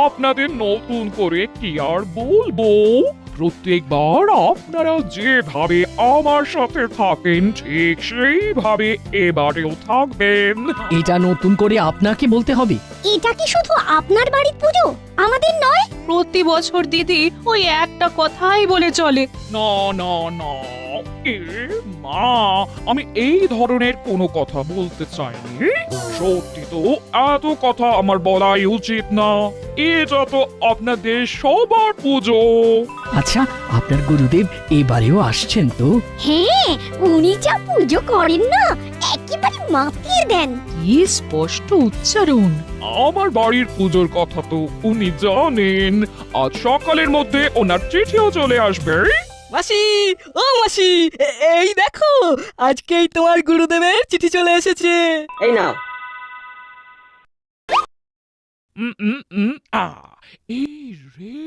আপনাদের নতুন করে কি আর বলবো, প্রত্যেকবার আপনারা যেভাবে আমার সাথে থাকেন ঠিক সেইভাবে এবারেও থাকবেন। এটা নতুন করে আপনাকে বলতে হবে? এটা কি শুধু আপনার বাড়ির পুজো, আমাদের নয়? প্রতি বছর দিদি ওই একটা কথাই বলে চলে। না না না, এ মা, আমি এই ধরনের কোনো কথা বলতে চাইনি। সত্যি তো এত কথা আমার বলাই উচিত না। এটা তো আপনাদের সবার পুজো। আচ্ছা, আপনার গুরুদেব এবারেও আসছেন তো? হ্যাঁ, উনি যা পুজো করেন না, একেবারে মাতিয়ে দেন। কি স্পষ্ট উচ্চারণ। আমার বাড়ির পুজোর কথা তো উনি জানেন। আজ সকালের মধ্যে ওনার চিঠিও চলে আসবে। মাসি, ও মাসি, এই দেখো, আজকেই তোমার গুরুদেবের চিঠি চলে এসেছে। এই নাও। উম, উম, উম, আ, এই রে,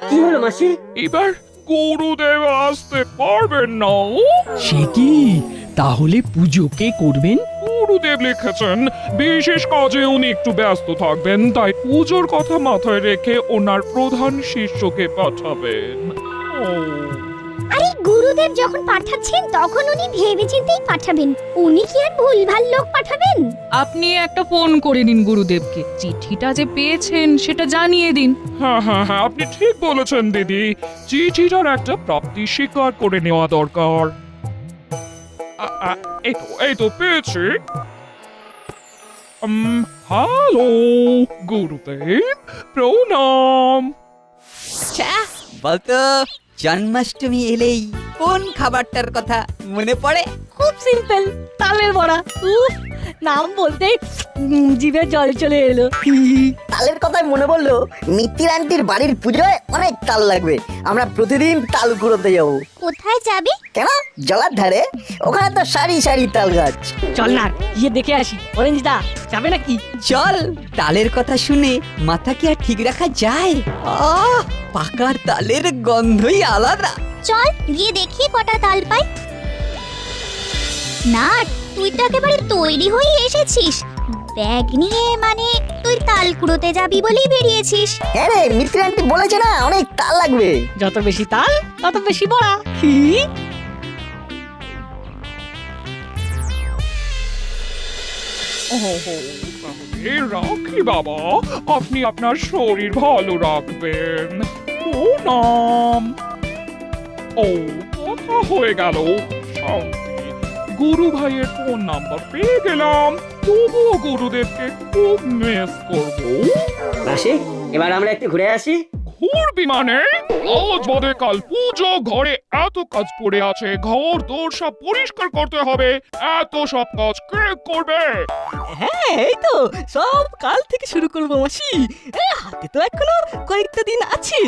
কি হলো মাসি? এবার গুরুদেব আসতে পারবেন না। সে কি? তাহলে পুজো কে করবেন? গুরুদেব লিখেছেন বিশেষ কাজে উনি একটু ব্যস্ত থাকবেন, তাই পুজোর কথা মাথায় রেখে ওনার প্রধান শিষ্যকে পাঠাবেন। ও, আরে গুরুদেব যখন পাঠাচ্ছেন তখন উনি ভেবেচিন্তেই পাঠাবেন। উনি কি আর ভুলভাল লোক পাঠাবেন? আপনি একটা ফোন করে নিন গুরুদেবকে, চিঠিটা যে পেয়েছেন সেটা জানিয়ে দিন। হ্যাঁ হ্যাঁ হ্যাঁ, আপনি ঠিক বলেছেন দিদি। চিঠিটার একটা প্রাপ্তি স্বীকার করে নেওয়া দরকার। এই তো পেয়েছি। হ্যালো গুরুদেব, প্রণাম। আচ্ছা, বলতো জন্মাষ্টমী এলেই কোন খাবারটার কথা মনে পড়ে? খুব সিম্পল, তালের বড়া। উফ, নাম বলতেই জিভে জল চলে এলো। তালের কথায় মনে পড়লো, মিত্তির আন্টির বাড়ির পুজোয় অনেক তাল লাগবে। আমরা প্রতিদিন তাল কুড়োতে যাবো। কোথায় যাবে? কেন? জলার ধারে, ওখানে তো সারি সারি তাল গাছ। চল না, গিয়ে দেখে আসি। অরেঞ্জ দা যাবে নাকি? চল, তালের কথা শুনে মাথা কি আর ঠিক রাখা যায়? আহ, পাকা তালের গন্ধই আলাদা। চল গিয়ে দেখি কটা তাল পাই। না, তুই তো একেবারে তৈরি হয়ে এসেছিস ব্যাগ নিয়ে, মানে তুই তাল কুড়োতে যাবি বলেই বেরিয়েছিস। হ্যাঁ রে, মিত্তির আন্টি বলেছে না অনেক তাল লাগবে। যত বেশি তাল তত বেশি বড়া। তাহলে রাখি বাবা, আপনি আপনার শরীর ভালো রাখবেন। প্রণাম। ও, কথা হয়ে গেল। শান্তি। গুরু ভাইয়ের ফোন নাম্বার পেয়ে গেলাম। তবুও গুরুদেবকে খুব মিস করবো। মাসি, এবার আমরা একটু ঘুরে আসি। ঘুরবি মানে? আজ বাদে কাল পুজো, ঘরে এত কাজ পড়ে আছে, ঘর দোর সব পরিষ্কার করতে হবে। এত সব কাজ কে করবে? হ্যাঁ, এই তো সব কাল থেকে শুরু করবো মাসি। হাতে তো এখনো কয়েকটা দিন আছে।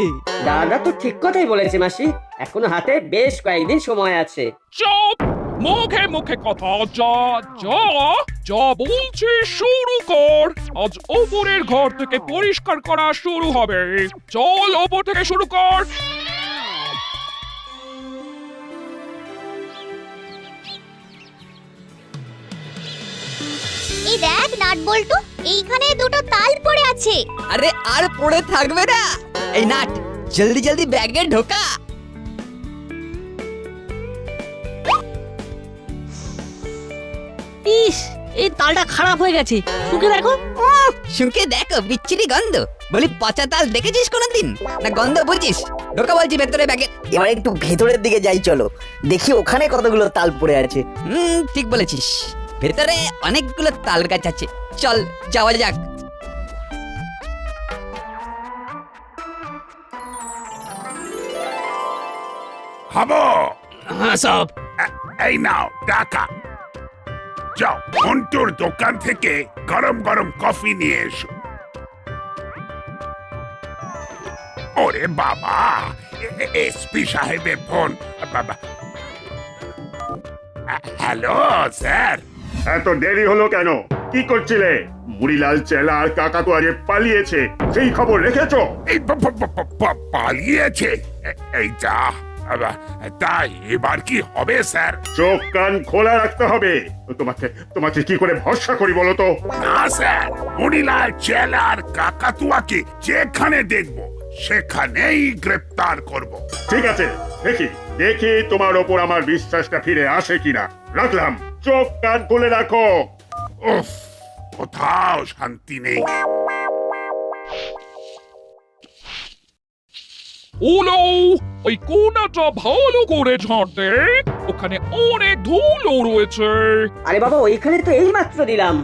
দাদা তো ঠিক কথাই বলেছে মাসি, এখনো হাতে বেশ কয়েকদিন সময় আছে। চুপ! মুখে মুখে কথা, যা যা যা বলছি শুরু কর। আজ ওপরের ঘর থেকে পরিষ্কার করা শুরু হবে। চল, ওপর থেকে শুরু কর। এই দেখ নাট বল্টু, এইখানে দুটো তাল পড়ে আছে। আরে আর পড়ে থাকবে না। এই নাট, জলদি জলদি ব্যাগে ঢোকা। ইস, এই তালটা খারাপ হয়ে গেছে, শুকে দেখো। শুকে দেখো, বিচ্ছিরি গন্ধ। বলি, পচা তাল দেখেছিস কোনোদিন? না গন্ধ বুঝিস? ঢোকা বলছি ভেতরে ব্যাগে। এবার একটু ভেতরের দিকে যাই, চলো দেখি ওখানে কতগুলো তাল পড়ে আছে। ঠিক বলেছিস, ভেতরে অনেকগুলো তাল গাছ আছে। চল যাওয়া যাক। হাবো, হ্যাঁ সব। এই নাও টাকা। যাও, মন্টুর দোকান থেকে গরম গরম কফি নিয়ে এসো। ওরে বাবা, এসপি সাহেবের ফোন। বাবা, হ্যালো স্যার। এত দেরি হলো কেন? কি করছিলে? মুড়িলাল চেলা আর কাকাতুয়া যে পালিয়েছে, সেই খবর রেখেছো? এই পালিয়েছে? এই যা, তাই এবার কি হবে স্যার? চোখ কান খোলা রাখতে হবে। তোমাকে তোমাকে কি করে ভরসা করি বলো তো? না স্যার, মণিলাল চেলা আর কাকাতুয়াকে যেখানে দেখবো সেখানেই গ্রেপ্তার করব। ঠিক আছে, দেখি দেখি তোমার ওপর আমার বিশ্বাসটা ফিরে আসে কিনা। রাখলাম, চোখ কান খুলে রাখো। উফ, কোথাও শান্তি নেই। ওলো, ওই কোনাটা ভালো করে ঝাড়তে, ওখানে অনেক ধুলো রয়েছে। আরে বাবা ওইখানে তো এই মাত্র দিলাম।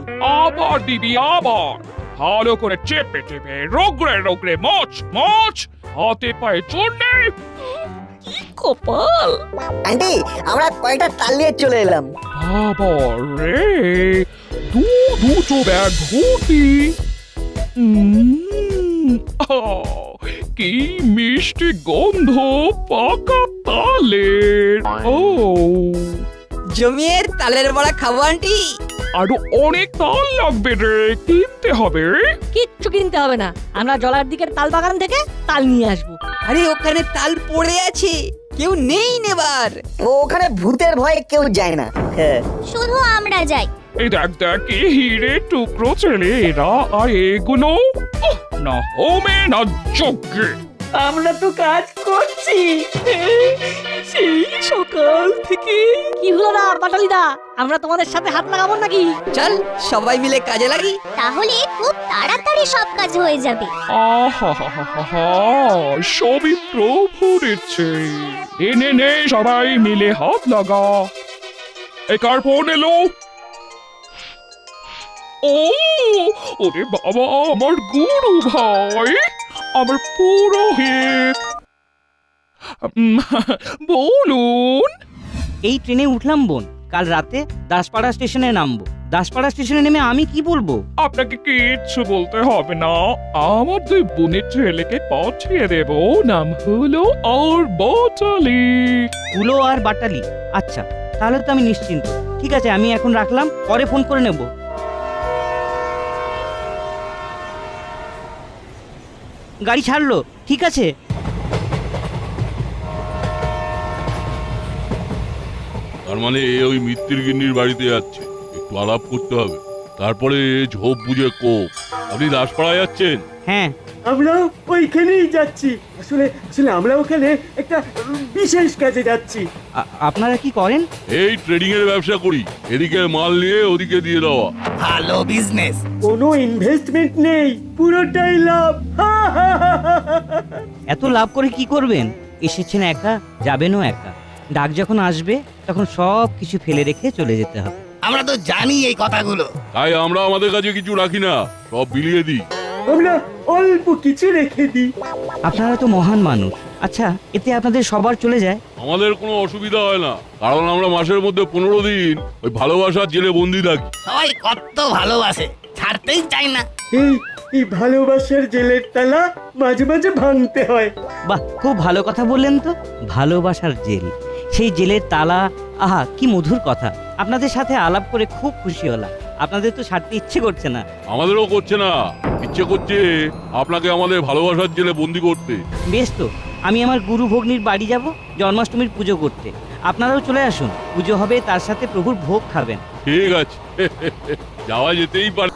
আবার দিবি, আবার ভালো করে চেপে চেপে রগড়ে রগড়ে মোচ মোচ, হাতে পায়ে চড়লে। কপাল। আন্টি, আমরা কয়টা তাল নিয়ে চলে এলাম। বাবা রে, দুটো ব্যাগ ভর্তি। কি মিষ্টি গন্ধ পাকা তালের। ও, জমির তালের বড়া খাবো আন্টি? আরো অনেক তাল লাগবে রে, কিনতে হবে। কিচ্ছু কিনতে হবে না, আমরা জলার দিকের তাল বাগান থেকে তাল নিয়ে আসবো। আরে ওখানে তাল পড়ে আছে, কেউ নেই নেবার। ওখানে ভূতের ভয়ে কেউ যায় না। হ্যাঁ। শুধু আমরা যাই। এই দেখ দেখ, কি হিরে টুকরো ছেলে এরা, আর এগুলো উহ, না হোমে না যজ্ঞে। আমরা তো কাজ করছি সেই সকাল থেকে। কি হলো না বাটালিদা, আমরা তোমাদের সাথে হাত লাগাবো নাকি? চল সবাই মিলে কাজে লাগি। তাহলে খুব তাড়াতাড়ি সব কাজ হয়ে যাবে। আহা, সবই প্রভুর ইচ্ছে। এনে নে, সবাই মিলে হাত লাগা। এ কার ফোন এলো? ও, ওরে বাবা, আমার গুরু ভাই, আমার পুরোহিত। বলুন। এই ট্রেনে উঠলাম বোন, কাল রাতে দাসপাড়া স্টেশনে নামবো। দাসপাড়া স্টেশনে নেমে আমি কি বলবো? আপনাকে কিচ্ছু বলতে হবে না, আমার দুই বোনের ছেলেকে পাঠিয়ে দেব। নাম হলো আর বাটালি। হুলো আর বাটালি, আচ্ছা তাহলে তো আমি নিশ্চিন্ত। ঠিক আছে, আমি এখন রাখলাম, পরে ফোন করে নেব। গাড়ি ছাড়লো, ঠিক আছে। তার মানে ওই মিত্তির গিন্নির বাড়িতে যাচ্ছে, একটু আলাপ করতে হবে, তারপরে ঝোপ বুঝে কোপ। আপনি দাসপাড়ায় যাচ্ছেন? হ্যাঁ, আমরা ওইখানেই যাচ্ছি। আসলে আসলে আমরা ওখানে একটা বিশেষ কাজে যাচ্ছি। আপনারা কি করেন? এই ট্রেডিং এর ব্যবসা করি, এদিকে মাল নিয়ে ওদিকে দিয়ে দেওয়া। ভালো বিজনেস। কোনো ইনভেস্টমেন্ট নেই, পুরোটাই লাভ। এত লাভ করে কি করবেন? এসেছেন একা, যাবেনও একা। ডাক যখন আসবে তখন সব কিছু ফেলে রেখে চলে যেতে হবে। আমরা তো জানি এই কথাগুলো। তাই আমরা আমাদের কাছে কিছু রাখি না, সব বিলিয়ে দিই। আমরা অল্প কিছু রেখে দিই। আপনারা তো মহান মানুষ। আচ্ছা, এতে আপনাদের সবার চলে যায়? আমাদের কোনো অসুবিধা হয় না, কারণ আমরা মাসের মধ্যে 15 দিন ওই ভালোবাসার জেলে বন্দি থাকি। সবাই কত ভালোবাসে, ছাড়তেই চায় না। এই ভালোবাসার জেলের তালা মাঝে মাঝে ভাঙতে হয়। বাহ, খুব ভালো কথা বললেন তো। ভালোবাসার জেল, সেই জেলের তালা, আহা কি মধুর কথা। আপনাদের সাথে আলাপ করে খুব খুশি হলাম। আপনাদের তো ছাড়তে ইচ্ছে করছে না। আমাদেরও করছে না, ইচ্ছে করছে আপনাকে আমাদের ভালোবাসার জেলে বন্দি করতে। বেশ তো, আমি আমার গুরু ভগ্নির বাড়ি যাব জন্মাষ্টমীর পুজো করতে। আপনারাও চলে আসুন, পুজো হবে, তার সাথে প্রভুর ভোগ খাবেন। ঠিক আছে, যাওয়া যেতেই পারে।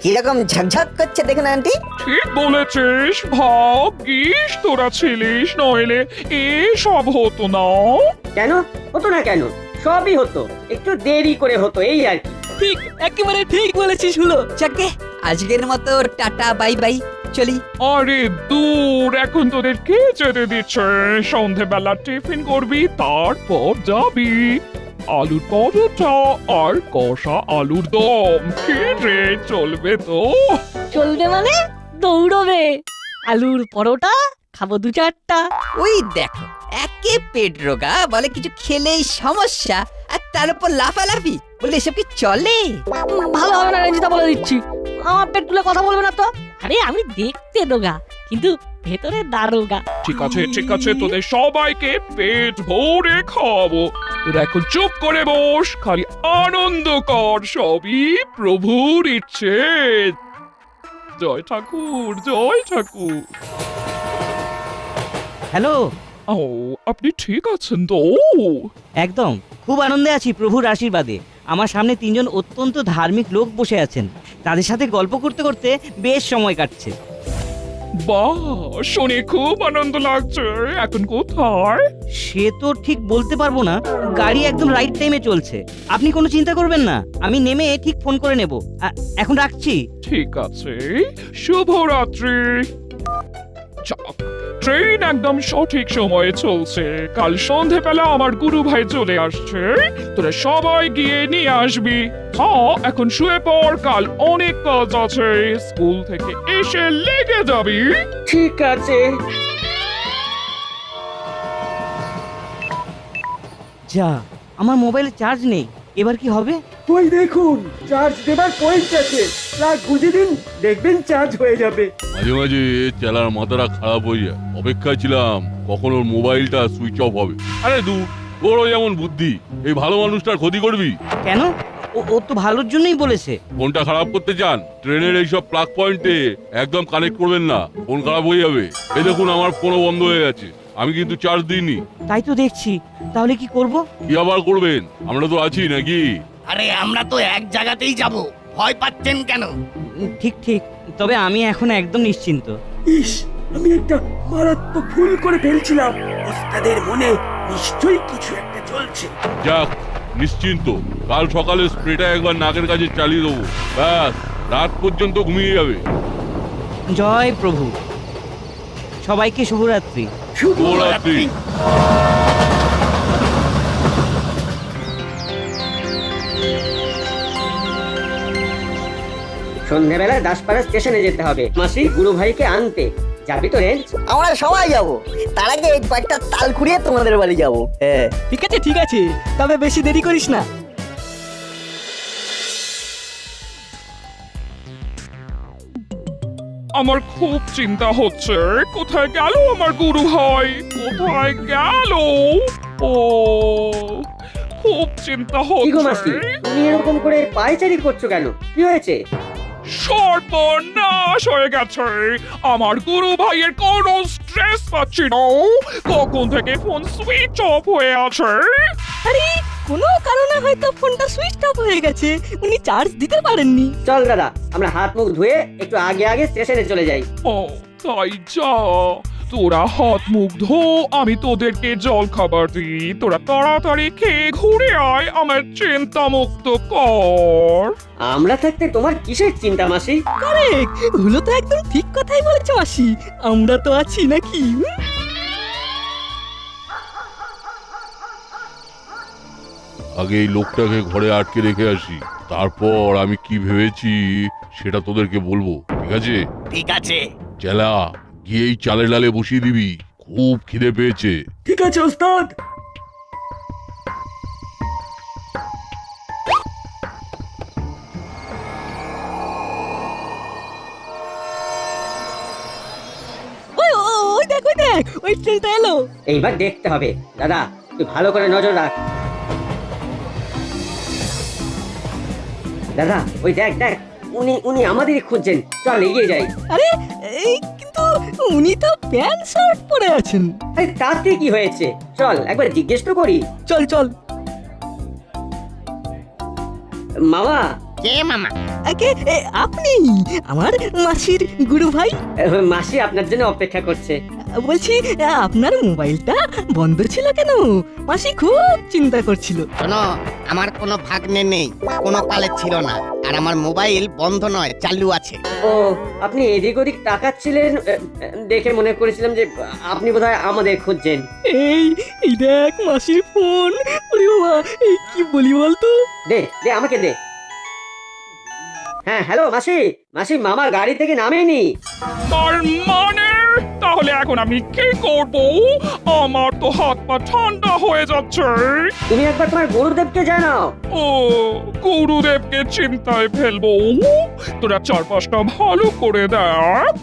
কিরকম ঝকঝক করছে দেখুন আন্টি। ঠিক বলেছিস, ভাগ্যিস তোরা ছিলিস, নইলে এসব হতো না। কেন হতো না? কেন সবই হতো, একটু দেরি করে হতো, এই আর কি। ঠিক, একেবারে ঠিক বলেছিস হলো। যাকে আজকের মতো টাটা, বাই বাই, চলি। আরে দূর, এখন তোদের কে যেতে দিচ্ছে? সন্ধেবেলা টিফিন করবি, তারপর যাবি। আলুর পরোটা আর কষা আলুর দম, কি রে, চলবে তো? চলবে মানে দৌড়বে। আলুর পরোটা খাবো 2-4টা। ওই দেখো, একে পেট রোগা বলে কিছু খেলেই সমস্যা, আর তার উপর লাফালাফি, বলে এসব কি চলে? ভালো হবে না রঞ্জিতা, বলে দিচ্ছি। আমার পেট তুলে কথা বলবে না তো। আরে আমি দেখতে রোগা, কিন্তু ভেতরে দারোগা। ঠিক আছে ঠিক আছে, তোদের সবাইকে পেট ভরে খাওয়াবো। তোরা এখন চুপ করে বস, খালি আনন্দ কর, সবই প্রভুর ইচ্ছে। জয় ঠাকুর, জয় ঠাকুর। হ্যালো। ও আপনি ঠিক আছেন তো? একদম খুব আনন্দে আছি প্রভুর আশীর্বাদে। আমার সামনে 3 জন অত্যন্ত ধার্মিক লোক বসে আছেন, তাদের সাথে গল্প করতে করতে বেশ সময় কাটছে। বাহ, শুনে খুব আনন্দ লাগছে। এখন কোথায়? সে তো ঠিক বলতে পারবো না, গাড়ি একদম রাইট টাইমে চলছে। আপনি কোনো চিন্তা করবেন না, আমি নেমে ঠিক ফোন করে নেব। এখন রাখছি। ঠিক আছে, শুভরাত্রি। যাক, ট্রেন একদম সঠিক সময়ে চলছে। কাল সন্ধেবেলা আমার গুরু ভাই চলে আসছে, তোরা সবাই গিয়ে নিয়ে আসবি। হ্যাঁ, এখন শুয়ে পড়, কাল অনেক কাজ আছে। স্কুল থেকে এসে লেগে যাবি। ঠিক আছে। যা, আমার মোবাইলে চার্জ নেই, এবার কি হবে? ওই দেখুন, চার্জ দেবার পয়েন্ট আছে, প্লাগ গুঁজে দিন, দেখবেন চার্জ হয়ে যাবে। মাঝে মাঝে চেলার মাথাটা খারাপ হয়ে যায়। অপেক্ষায় ছিলাম কখন ওর মোবাইলটা সুইচ অফ হবে। আরে তোরও যেমন বুদ্ধি, এই ভালো মানুষটার ক্ষতি করবি কেন? ও তো ভালোর জন্যই বলেছে। ফোনটা খারাপ করতে চান? ট্রেনের এইসব প্লাগ পয়েন্টে একদম কানেক্ট করবেন না, ফোন খারাপ হয়ে যাবে। এই দেখুন আমার ফোনও বন্ধ হয়ে গেছে, আমি কিন্তু চার্জ দিইনি। তাই তো দেখছি, তাহলে কি করব? কি আবার করবেন, আমরা তো আছি নাকি? আরে আমরা তো এক জায়গাতেই যাব, ভয় পাচ্ছেন কেন? ঠিক ঠিক, তবে আমি এখন একদম নিশ্চিন্ত। ইস, আমি একটা মারাত্মক ভুল করে ফেলছিলাম। ওস্তাদের মনে নিশ্চয়ই কিছু একটা চলছে। যাক, নিশ্চিন্ত। কাল সকালে স্প্রেটা একবার নাকের কাছে চালিয়ে দেবো, ব্যাস রাত পর্যন্ত ঘুমিয়ে যাবে। জয় প্রভু, সবাইকে শুভরাত্রি। শুভরাত্রি। সন্ধ্যাবেলা দাসপাড়া স্টেশনে যেতে হবে মাসি, গুরু ভাইকে আনতে। যাবি তো রেঞ্জ? আমরা সবাই যাব, তার আগে কয়েকটা তাল কুড়িয়ে তোমাদের বাড়ি যাব। হ্যাঁ ঠিক আছে, তবে বেশি দেরি করিস না। আমার খুব চিন্তা হচ্ছে, কোথায় গেল আমার গুরু ভাই? কোথায় গেল? ও, খুব চিন্তা কি গো মাসি, হচ্ছে। তুমি এরকম করে পায়চারি করছো কেন? কি হয়েছে? সর্বনাশ হয়ে গেছে। আমার গুরু ভাইয়ের কোনো স্ট্রেস পাচ্ছি না, কখন থেকে ফোন সুইচ অফ হয়ে আছে। আরে কোনো কারণে হয়তো ফোনটা সুইচ অফ হয়ে গেছে, উনি চার্জ দিতে পারেননি। চল দাদা, আমরা হাত মুখ ধুয়ে একটু আগে আগে স্টেশনে চলে যাই। ও তাই যা, তোরা হাত মুখ ধো, আমি তোদেরকে জল খাবার দিই। তোরা তাড়াতাড়ি খেয়ে ঘুরে আয়, আমার চিন্তা মুক্ত কর। আমরা থাকতে তোমার কিসের চিন্তা মাসি? কারেক্ট, হলো তো একদম ঠিক কথাই বলেছো মাসি, আমরা তো আছি নাকি? আগে এই লোকটাকে ঘরে আটকে রেখে আসি, তারপর আমি কি ভেবেছি সেটা তোদেরকে বলবো, ঠিক আছে? ঠিক আছে। চেলা, গিয়ে এই চালে ডালে বসিয়ে দিবি, খুব খিদে পেয়েছে। ঠিক আছে ওস্তাদ। ওই দেখ ওই ট্রেনটা এলো। এইবার দেখতে হবে। দাদা, তুই ভালো করে নজর রাখ। দাদা, ওই দেখ দেখ, উনি আমাদেরই খুঁজছেন। চল এগিয়ে যাই। আরে এই কিন্তু উনি তো প্যান্ট শার্ট পরে আছেন। আরে তাতে কি হয়েছে, চল একবার জিজ্ঞেস তো করি। চল চল। মামা। কে মামা? আপনি আমার মাসির গুরু ভাই। মাসি আপনার জন্য অপেক্ষা করছে। বলছি, আপনার মোবাইলটা বন্ধ ছিল কেন? মাসি খুব চিন্তা করছিল। শোনো, আমার কোনো ভাগ্নে নেই, কোনো কালে ছিল না, আর আমার মোবাইল বন্ধ নয়, চালু আছে। ও, আপনি এদিক ওদিক তাকাচ্ছিলেন দেখে মনে করেছিলাম যে আপনি বোধহয় আমাদের খুঁজছেন। এই দেখ মাসির ফোন। ওরে বাবা, এই কি বলি বলতো? দে দে আমাকে দে। হ্যাঁ হ্যালো মাসি, মাসি মামা গাড়ি থেকে নামেনি। তার মানে তাহলে এখন আমি কি করব? আমার তো হাত পা ঠান্ডা হয়ে যাচ্ছে। তুমি একবার তোমার গুরুদেবকে জানাও। ও, গুরুদেবকে চিন্তায় ফেলবো? তোরা চারপাশটা ভালো করে দেখ।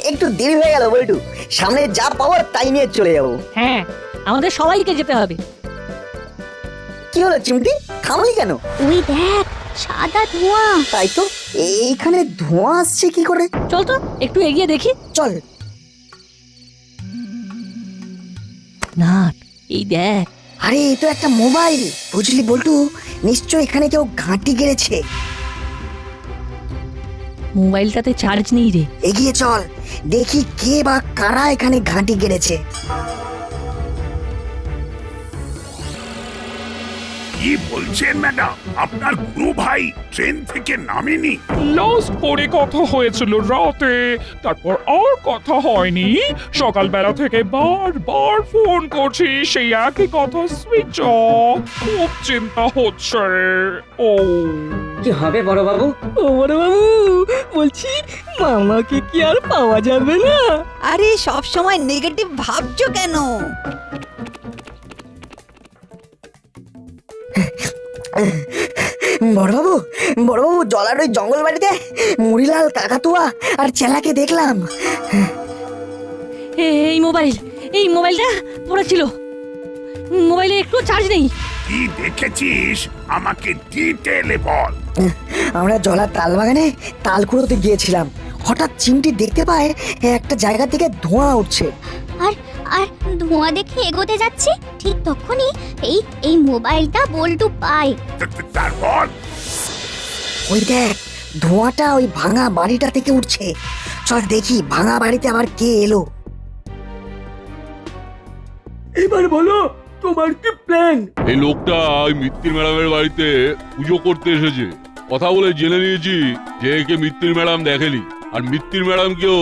একটু দেরি হয়ে গেল বল্টু, সামনে যা পাওয়ার তাই নিয়ে চলে যাবো। হ্যাঁ, আমাদের সবাইকে যেতে হবে। কি হলো চিমটি, থামলি কেন? তুই দেখ, সাদা ধোঁয়া। তাই তো, এইখানে ধোঁয়া আসছে কি করে? চল তো একটু এগিয়ে দেখি। চল। না, এই দেখ। আরে এ তো একটা মোবাইল, বুঝলি বল্টু? নিশ্চয় এখানে কেউ ঘাঁটি গেড়েছে। মোবাইলটাতে চার্জ নেই রে। এগিয়ে চল, দেখি কে বা কারা এখানে ঘাঁটি গেড়েছে। কি বলছেন ম্যাডাম? আপনার গুরু ভাই ট্রেন থেকে নামেনি? লাস্ট করে কথা হয়েছিল রাতে, তারপর আর কথা হয়নি। সকালবেলা থেকে বারবার ফোন করছি, সেই একই কথা, সুইচ অফ। খুব চিন্তা হচ্ছে। ও কি হবে বড় বাবু? ও বড় বাবু, বলছি মামাকে কি আর পাওয়া যাবে না? আরে সব সময় নেগেটিভ ভাবছো কেন? বড়বাবু, বড়বাবু, জলার ওই জঙ্গল বাড়িতে মুড়িলাল, কাকাতুয়া আর চেলাকে দেখলাম। এই মোবাইলটা পড়েছিল। মোবাইলে একটু চার্জ নেই। কি দেখেছিস আমাকে ডিটেলে বল। আমরা জলার তাল বাগানে তাল কুড়োতে গিয়েছিলাম, হঠাৎ চিমটি দেখতে পায় একটা জায়গা থেকে ধোঁয়া উঠছে। আর আর ধোঁয়া দেখে এগোতে যাচ্ছি, ঠিক তখনই এই মোবাইলটা বল্টু পায়। তারপর ওই দেখ, ধোঁয়াটা ওই ভাঙা বাড়িটা থেকে উঠছে। চল দেখি ভাঙা বাড়িতে আবার কে এলো। এবার বলো, তোমার কি প্ল্যান? এই লোকটা ওই মিত্তির ম্যাডামের বাড়িতে পুজো করতে এসেছে। কথা বলে জেনে নিয়েছি যে একে মিত্তির ম্যাডাম দেখেনি, আর মিত্তির ম্যাডামকেও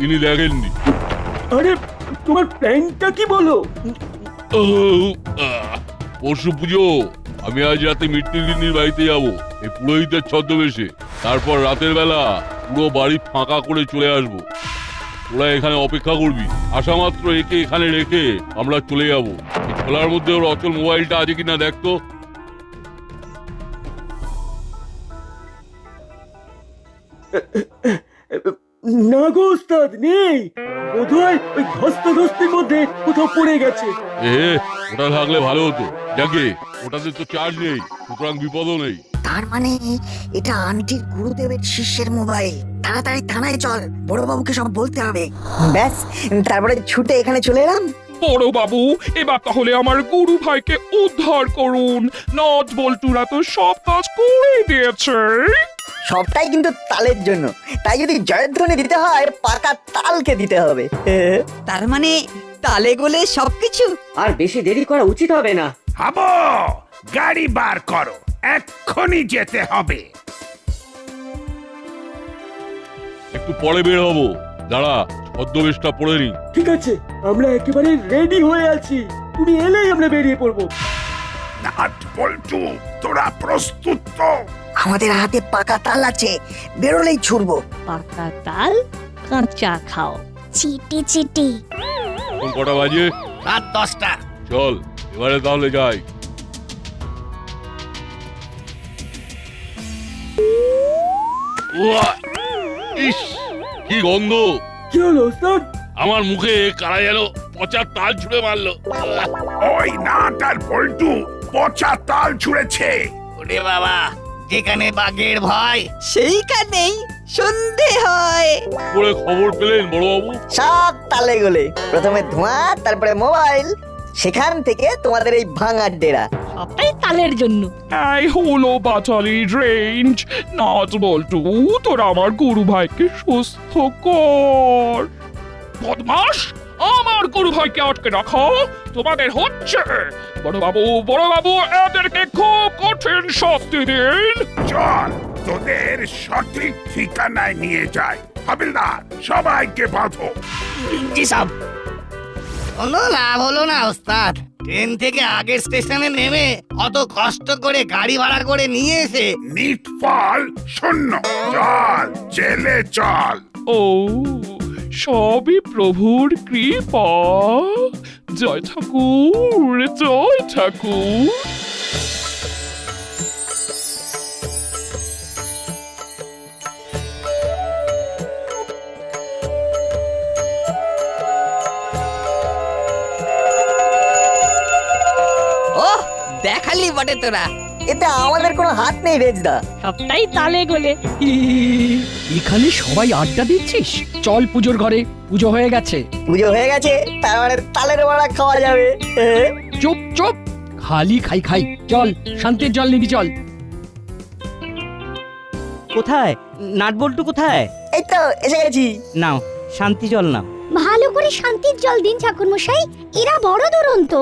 ইনি দেখেননি। আরে তোমার প্ল্যানটা কি বলো? পরশু পুজো, আমি আজ রাতে মিত্তির গিন্নির বাড়িতে যাব এই পুরোহিতের ছদ্মবেশে। তারপর রাতের বেলা পুরো বাড়ি ফাঁকা করে চলে আসবো। ওরা এখানে অপেক্ষা করবি, আসা মাত্র একে এখানে রেখে আমরা চলে যাব। এই খোলার মধ্যে ওর অচল মোবাইলটা আছে কিনা দেখতো। না গো ওস্তাদ, নেই। বোধহয় ওই ধস্তাধস্তির মধ্যে কোথাও পড়ে গেছে। ওটা থাকলে ভালো হতো। যাকে ওটাতে তো চার্জ নেই, সুতরাং বিপদও নেই। তার মানে এটা আন্টির গুরুদেবের শিষ্যের মোবাইল। তাড়াতাড়ি থানায় চল, বড়বাবুকে সব বলতে হবে। ব্যাস, তারপরে ছুটে এখানে চলে এলাম। বড় বাবু, এবার তাহলে আমার গুরু ভাইকে উদ্ধার করুন। নট বল্টুরা তো সব কাজ করে দিয়েছে। সবটাই কিন্তু তালের জন্য, তাই যদি জয়ধ্বনি দিতে হয় পাকা তালকে দিতে হবে। তার মানে তালে গোলে সবকিছু। আর বেশি দেরি করা উচিত হবে না। হাবো, গাড়ি বার করো, এক্ষুনি যেতে হবে। একটু পরে বের হবো, দাঁড়া ছদ্মবেশটা পড়ে নি। ঠিক আছে, আমরা একেবারে রেডি হয়ে আছি। তুমি এলেই আমরা বেরিয়ে পড়বো। নাট বল্টু, তোরা প্রস্তুত তো? আমাদের হাতে পাকা তাল আছে, বেরোলেই ছুড়বো। পাকা তাল কাঁচা খাও। চিটি চিটি। এখন কটা বাজে? রাত 10টা। চল এবারে তাহলে যাই। উয়া! ইস, কি গন্ধ! কি হলো ওস্তাদ? আমার মুখে কারা যেন পচা তাল ছুঁড়ে মারলো। ওই নাট আর বল্টু পচা তাল ছুঁড়েছে। ওরে বাবা, যেখানে বাঘের ভয় সেইখানেই সন্ধে হয়। পরে খবর পেলেন বড়বাবু? সব তালে গোলে, প্রথমে ধোঁয়া, তারপরে মোবাইল, সেখান থেকে তোমাদের এই ভাঙার ডেরা। সবটাই তালের জন্য। এই হলো বাটালি রেঞ্জ। নট বল্টু, তোরা আমার গুরু ভাইকে সুস্থ কর। বদমাস, আমার গুরু ভাইকে আটকে রাখো, তোমাদের হচ্ছে। বড় বাবু, এদেরকে খুব কঠিন শাস্তি দিন। চল তোদের সঠিক ঠিকানায় নিয়ে যাই। হাবিলদার, সবাইকে বাঁধো। জি সাহেব। কোনো লাভ হলো না ওস্তাদ। ট্রেন থেকে আগের স্টেশনে নেমে অত কষ্ট করে গাড়ি ভাড়া করে নিয়ে এসে নিট ফল শূন্য। চল জেলে চল। ও, সবই প্রভুর কৃপা। জয় ঠাকুর, জয় ঠাকুর। ও দেখালি বটে তোরা। এতে আমাদের কোনো হাত নেই রেজদা। সবটাই তালে গোলে। এখানে সবাই আড্ডা দিচ্ছিস? চল পুজোর ঘরে, পুজো হয়ে গেছে। পুজো হয়ে গেছে, তার মানে তালের বড়া খাওয়া যাবে। চুপ চুপ, খালি খাই খাই। চল শান্তির জল নিবি, চল। কোথায় নাটবল্টু কোথায়? এই তো এসে গেছি। নাও শান্তি জল নাও। ভালো করে শান্তির জল দিন ঠাকুরমশাই, এরা বড় দুরন্ত।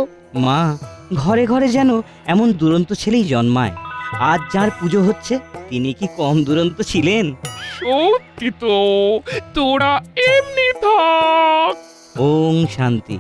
মা, ঘরে ঘরে যেন এমন দুরন্ত ছেলেই জন্মায়। আজ যার পুজো হচ্ছে তিনি কি কম দুরন্ত ছিলেন? সত্যি তো, তোরা এমনি থাক। ওম শান্তি।